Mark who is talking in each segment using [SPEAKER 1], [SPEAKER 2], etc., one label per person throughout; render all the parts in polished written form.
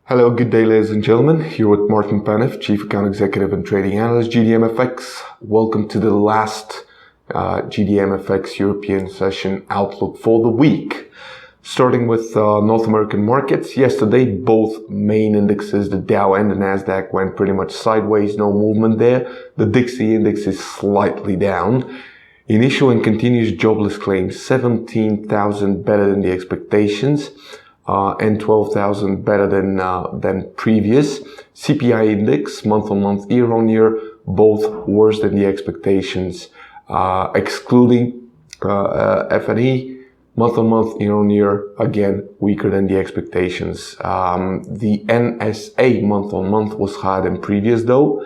[SPEAKER 1] Hello, good day ladies and gentlemen, here with Martin Panev, Chief Account Executive and Trading Analyst, GDMFX. Welcome to the last GDMFX European Session Outlook for the week. Starting with North American markets, yesterday both main indexes, the Dow and the Nasdaq, went pretty much sideways, no movement there. The Dixie index is slightly down. Initial and continuous jobless claims, 17,000 better than the expectations. And 12,000 better than previous. CPI index, month-on-month, year-on-year, both worse than the expectations. Excluding F&E, month-on-month, year-on-year, again, weaker than the expectations. The NSA month-on-month was higher than previous though,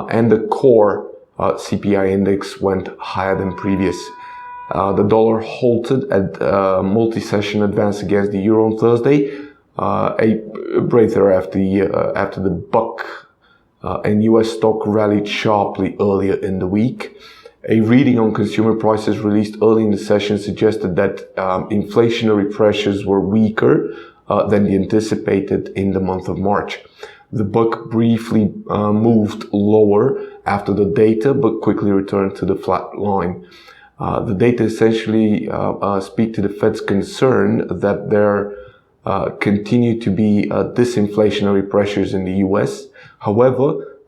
[SPEAKER 1] and the core CPI index went higher than previous. The dollar halted at multi-session advance against the euro on Thursday, a breather after the buck and US stock rallied sharply earlier in the week. A reading on consumer prices released early in the session suggested that inflationary pressures were weaker than the anticipated in the month of March. The buck briefly moved lower after the data, but quickly returned to the flat line. The data essentially speak to the Fed's concern that there continue to be disinflationary pressures in the US. However,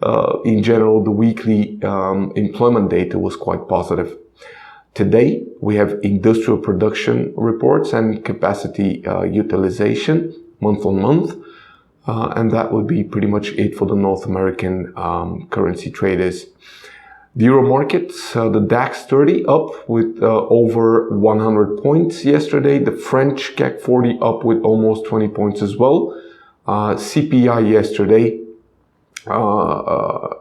[SPEAKER 1] in general, the weekly employment data was quite positive. Today, we have industrial production reports and capacity utilization month on month. And that would be pretty much it for the North American currency traders. The euro market, the DAX 30 up with over 100 points yesterday. The French CAC 40 up with almost 20 points as well. CPI yesterday,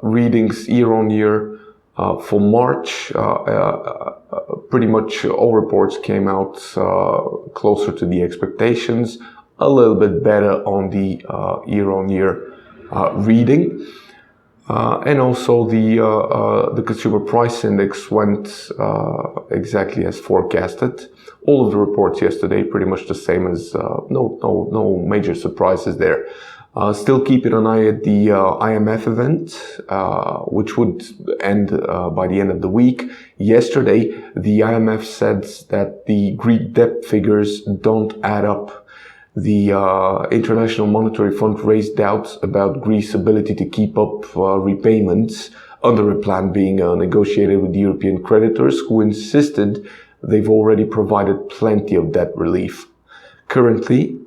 [SPEAKER 1] readings year on year for March. Pretty much all reports came out closer to the expectations. A little bit better on the year on year reading. And also the consumer price index went exactly as forecasted. All of the reports yesterday pretty much the same as no major surprises there. Still keeping an eye at the IMF event, which would end by the end of the week. Yesterday, the IMF said that the Greek debt figures don't add up. The International Monetary Fund raised doubts about Greece's ability to keep up repayments under a plan being negotiated with the European creditors, who insisted they've already provided plenty of debt relief. Currently,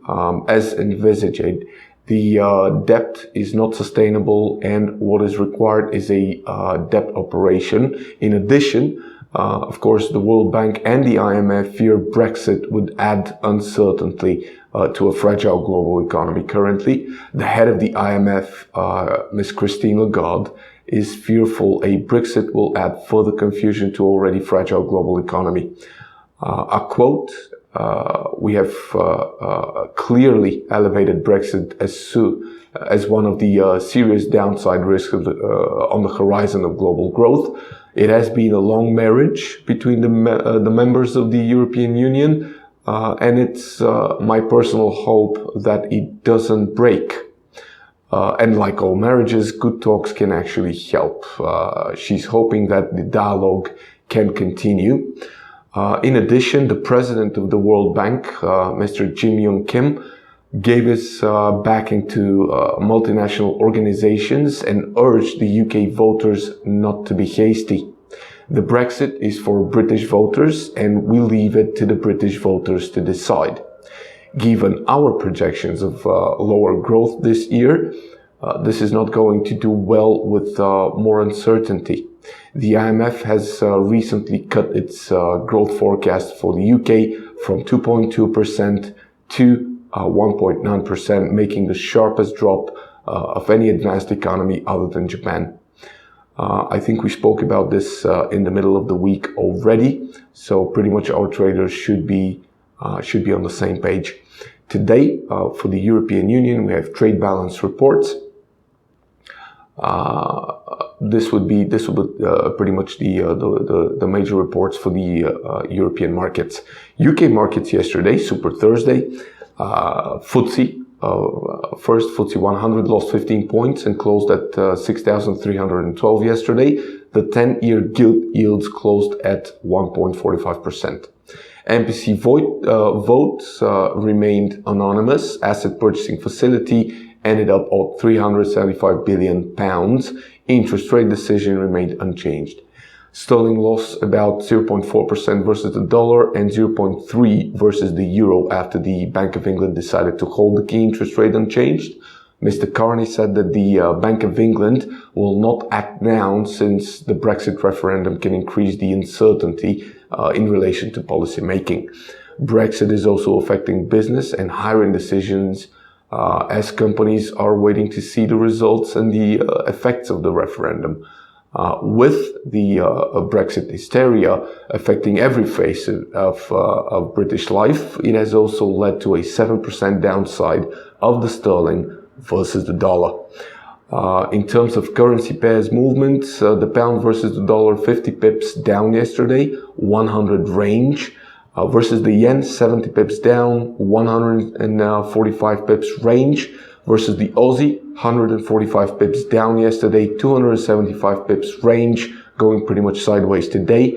[SPEAKER 1] as envisaged, the debt is not sustainable, and what is required is a debt operation. In addition, of course, the World Bank and the IMF fear Brexit would add uncertainty to a fragile global economy. Currently, the head of the IMF, Ms. Christine Lagarde, is fearful a Brexit will add further confusion to already fragile global economy. A quote, we have clearly elevated Brexit as one of the serious downside risks on the horizon of global growth. It has been a long marriage between the members of the European Union, and it's my personal hope that it doesn't break. And like all marriages, good talks can actually help. She's hoping that the dialogue can continue. In addition, the president of the World Bank, Mr. Yong Kim, gave his backing to multinational organizations and urged the UK voters not to be hasty. The Brexit is for British voters, and we leave it to the British voters to decide. Given our projections of lower growth this year, this is not going to do well with more uncertainty. The IMF has recently cut its growth forecast for the UK from 2.2% to 1.9%, making the sharpest drop of any advanced economy other than Japan. I think we spoke about this in the middle of the week already, so pretty much our traders should be on the same page. Today, for the European Union, we have trade balance reports. This would be pretty much the major reports for the European markets. UK markets yesterday, Super Thursday, FTSE First, FTSE 100 lost 15 points and closed at 6,312 yesterday. The 10-year gilt yields closed at 1.45%. MPC votes remained anonymous. Asset purchasing facility ended up at £375 billion. Interest rate decision remained unchanged. Sterling lost about 0.4% versus the dollar and 0.3% versus the euro after the Bank of England decided to hold the key interest rate unchanged. Mr. Carney said that the Bank of England will not act now since the Brexit referendum can increase the uncertainty in relation to policy making. Brexit is also affecting business and hiring decisions as companies are waiting to see the results and the effects of the referendum. With the Brexit hysteria affecting every phase of British life, it has also led to a 7% downside of the sterling versus the dollar. In terms of currency pairs movement, the pound versus the dollar 50 pips down yesterday, 100 range. Versus the yen 70 pips down, 145 pips range. Versus the Aussie, 145 pips down yesterday, 275 pips range, going pretty much sideways today.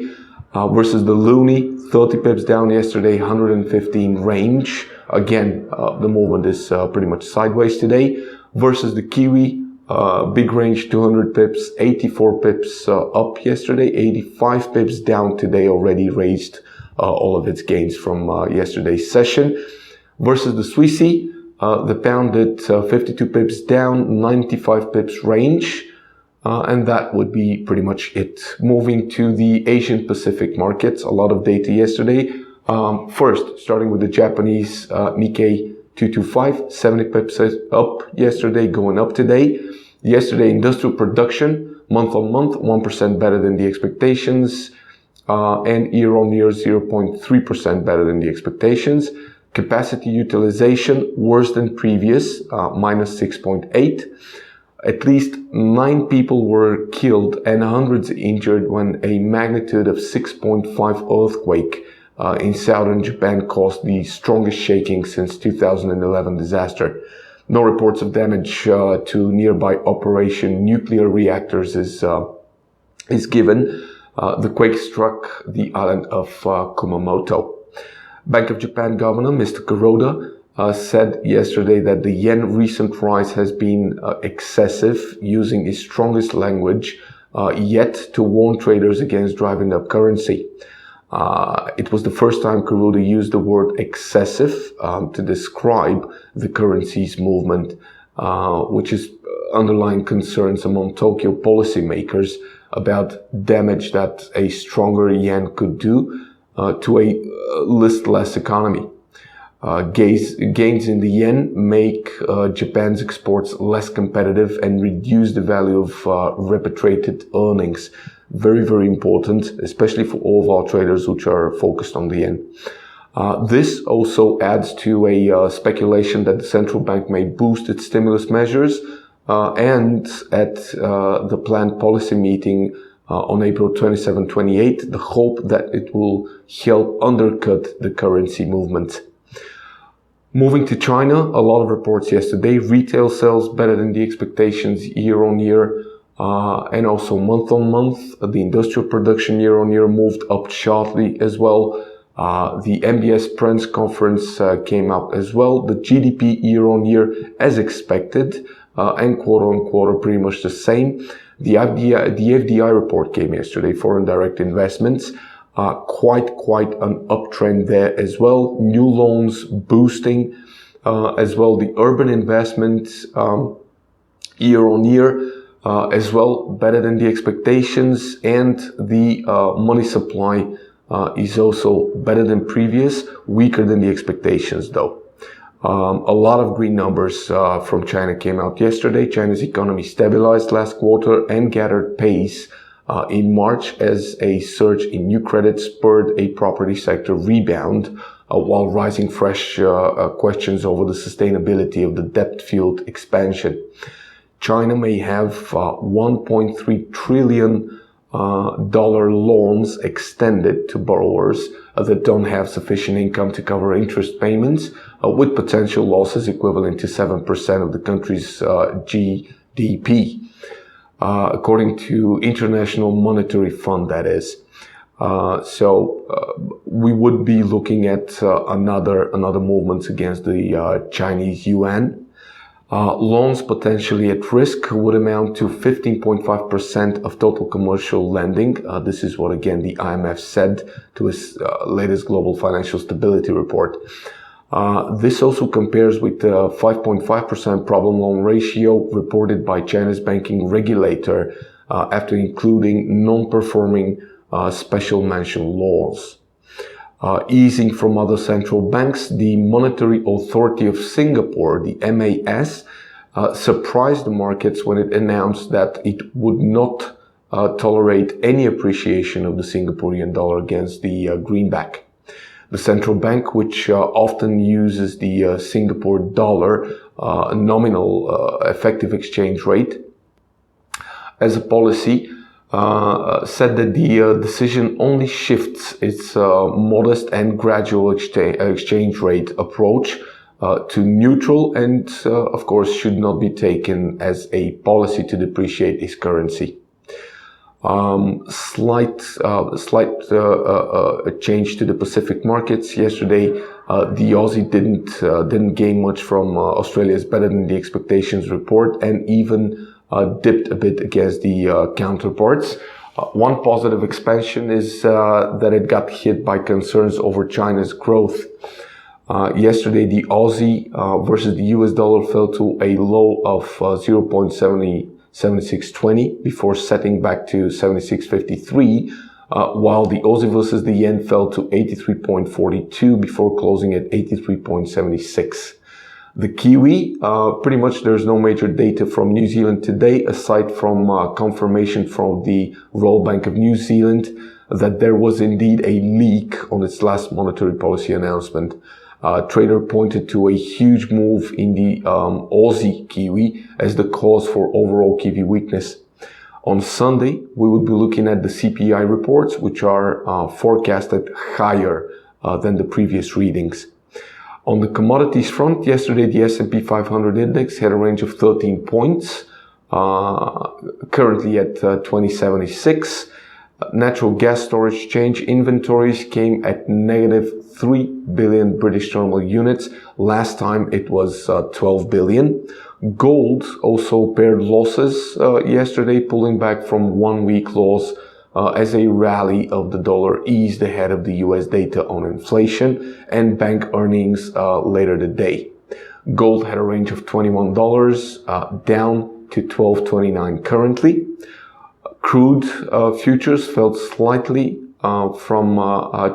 [SPEAKER 1] Versus the loonie, 30 pips down yesterday, 115 range. Again, the movement is pretty much sideways today. Versus the kiwi, big range, 200 pips, 84 pips up yesterday, 85 pips down today, already raised all of its gains from yesterday's session. Versus the Swissy, the pound did 52 pips down, 95 pips range, and that would be pretty much it. Moving to the Asian Pacific markets, a lot of data yesterday. First, starting with the Japanese Nikkei 225, 70 pips up yesterday, going up today. Yesterday, industrial production, month on month, 1% better than the expectations, and year on year, 0.3% better than the expectations. Capacity utilization worse than previous, minus 6.8. At least 9 people were killed and hundreds injured when a magnitude of 6.5 earthquake in southern Japan caused the strongest shaking since 2011 disaster. No reports of damage to nearby operation nuclear reactors is given. The quake struck the island of Kumamoto. Bank of Japan Governor Mr. Kuroda said yesterday that the yen recent rise has been excessive, using his strongest language yet to warn traders against driving up currency. It was the first time Kuroda used the word excessive to describe the currency's movement, which is underlying concerns among Tokyo policymakers about damage that a stronger yen could do to a listless economy. Gains in the yen make Japan's exports less competitive and reduce the value of repatriated earnings. Very, very important, especially for all of our traders which are focused on the yen. This also adds to a speculation that the central bank may boost its stimulus measures, and at the planned policy meeting on April 27-28, the hope that it will help undercut the currency movement. Moving to China, a lot of reports yesterday. Retail sales better than the expectations year on year, and also month on month. The industrial production year on year moved up sharply as well. The MBS Press conference came out as well. The GDP year on year as expected, and quarter on quarter pretty much the same. The FDI report came yesterday, foreign direct investments, quite an uptrend there as well. New loans boosting, as well the urban investments year on year, as well better than the expectations, and the money supply is also better than previous, weaker than the expectations though. A lot of green numbers from China came out yesterday. China's economy stabilized last quarter and gathered pace in March as a surge in new credit spurred a property sector rebound, while rising fresh questions over the sustainability of the debt-fueled expansion. China may have $1.3 trillion loans extended to borrowers that don't have sufficient income to cover interest payments with potential losses equivalent to 7% of the country's GDP, according to International Monetary Fund, that is. So we would be looking at another movement against the Chinese yuan. Loans potentially at risk would amount to 15.5% of total commercial lending. This is what, again, the IMF said to its latest global financial stability report. This also compares with the 5.5% problem loan ratio reported by China's banking regulator after including non-performing special mention loans. Easing from other central banks, the Monetary Authority of Singapore, the MAS, surprised the markets when it announced that it would not tolerate any appreciation of the Singaporean dollar against the greenback. The central bank, which often uses the Singapore dollar nominal effective exchange rate as a policy, said that the decision only shifts its modest and gradual exchange rate approach to neutral and, of course, should not be taken as a policy to depreciate its currency. Slight change to the Pacific markets yesterday. The Aussie didn't gain much from Australia's better than the expectations report, and even dipped a bit against the counterparts. One positive expansion is that it got hit by concerns over China's growth. Yesterday, the Aussie versus the US dollar fell to a low of 0.7620 before setting back to 76.53, while the Aussie versus the yen fell to 83.42 before closing at 83.76. The Kiwi, pretty much there's no major data from New Zealand today, aside from confirmation from the Royal Bank of New Zealand that there was indeed a leak on its last monetary policy announcement. Trader pointed to a huge move in the Aussie Kiwi as the cause for overall Kiwi weakness. On Sunday, we will be looking at the CPI reports, which are forecasted higher than the previous readings. On the commodities front, yesterday the S&P 500 index had a range of 13 points, currently at 2076. Natural gas storage change inventories came at negative 3 billion British thermal units. Last time it was 12 billion. Gold also paired losses yesterday, pulling back from 1 week loss as a rally of the dollar eased ahead of the US data on inflation and bank earnings later today. Gold had a range of $21 down to $12.29 currently. Crude futures fell slightly from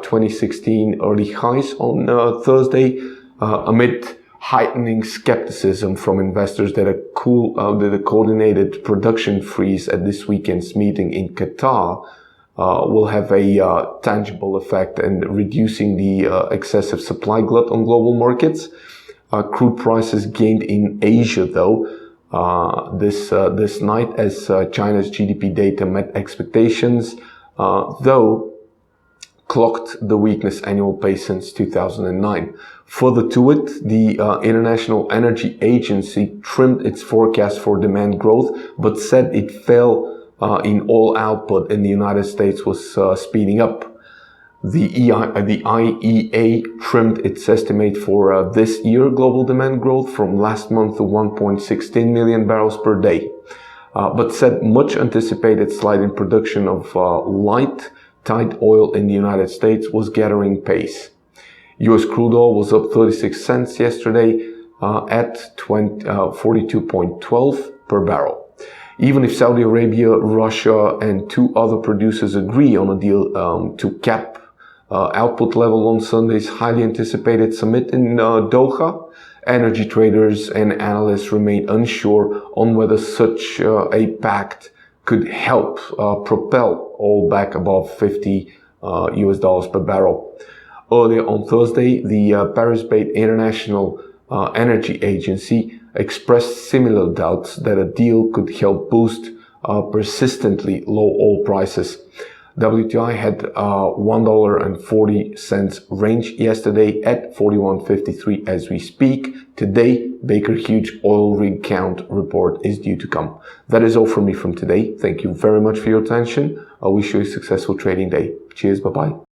[SPEAKER 1] 2016 early highs on Thursday amid heightening skepticism from investors that a coordinated production freeze at this weekend's meeting in Qatar will have a tangible effect in reducing the excessive supply glut on global markets. Crude prices gained in Asia, though, this night as China's GDP data met expectations, though clocked the weakest annual pace since 2009. Further to it, the International Energy Agency trimmed its forecast for demand growth, but said it fell in oil output in the United States was speeding up. The IEA trimmed its estimate for this year global demand growth from last month to 1.16 million barrels per day, but said much anticipated slide in production of light tight oil in the United States was gathering pace. US crude oil was up 36 cents yesterday at 42.12 per barrel. Even if Saudi Arabia, Russia, and 2 other producers agree on a deal to cap output level on Sunday's highly anticipated summit in Doha, energy traders and analysts remain unsure on whether such a pact could help propel oil back above $50 US per barrel. Earlier on Thursday, the Paris-based International Energy Agency expressed similar doubts that a deal could help boost persistently low oil prices. WTI had $1.40 range yesterday at 41.53 as we speak. Today, Baker Hughes oil rig count report is due to come. That is all from me from today. Thank you very much for your attention. I wish you a successful trading day. Cheers, bye-bye.